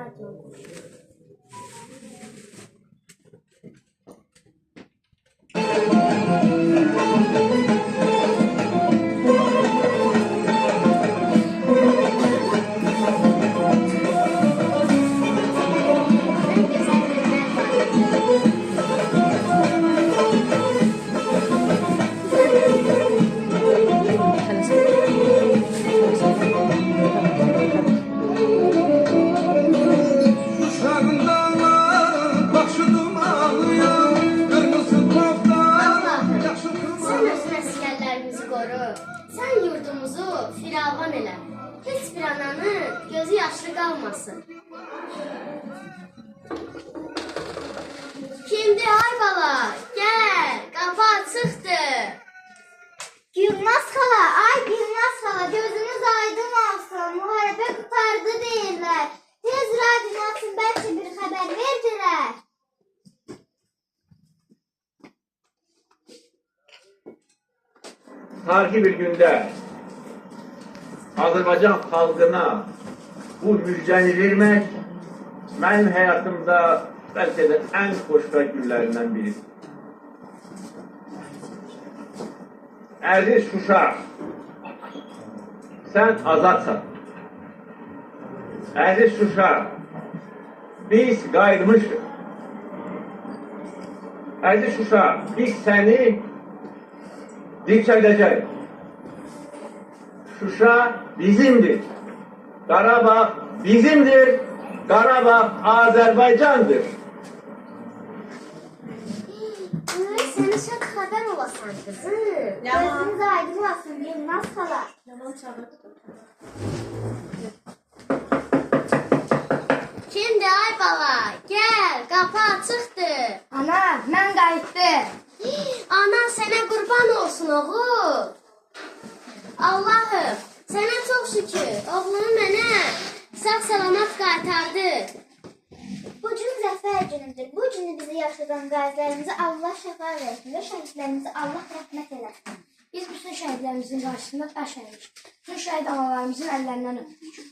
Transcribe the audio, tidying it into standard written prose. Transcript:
radyo koşuyor. Sen yurdumuzu firavan elə. Heç bir ananın gözü yaşlı qalmasın. Kimdi ay bala? Gəl, qapı açıqdır. Gülnaz xala, ay Gülnaz xala, gözünüz aydın olsun. Müharibə qurtardı deyirlər. Tez radyo açın, bəlkə bir xəbər verdilər. Tarihi bir günde Azerbaycan halkına bu müjdəni vermək benim hayatımda belki de en xoşbəxt günlerinden biri. Əziz Şuşa, sen azadsan. Əziz Şuşa, biz qayıtmışıq. Əziz Şuşa, biz seni dirçəldəcək. Şuşa bizimdir. Qarabağ bizimdir. Qarabağ Azərbaycandır. Seni çok haber olasan kızım. Gözünüz aydın olsun Gülnaz xala. Yaman çağırdı. Kimdi ay bala? Gel, qapı açıqdır. Ana, mən qayıtdım. Anan sənə qurban olsun oğul. Allahım, sənə çox şükür. Oğlumu mənə sağ-salamat qaytardı. Bu gün zəfər günüdür. Bu günü bizi yaşadan qazilərimizə Allah şəfa versin və şəhidlərimizə Allah rəhmət eləsin. Biz bütün şəhidlərimizin qarşısında baş əydik. Bütün şəhid analarımızın əllərindən öpdük.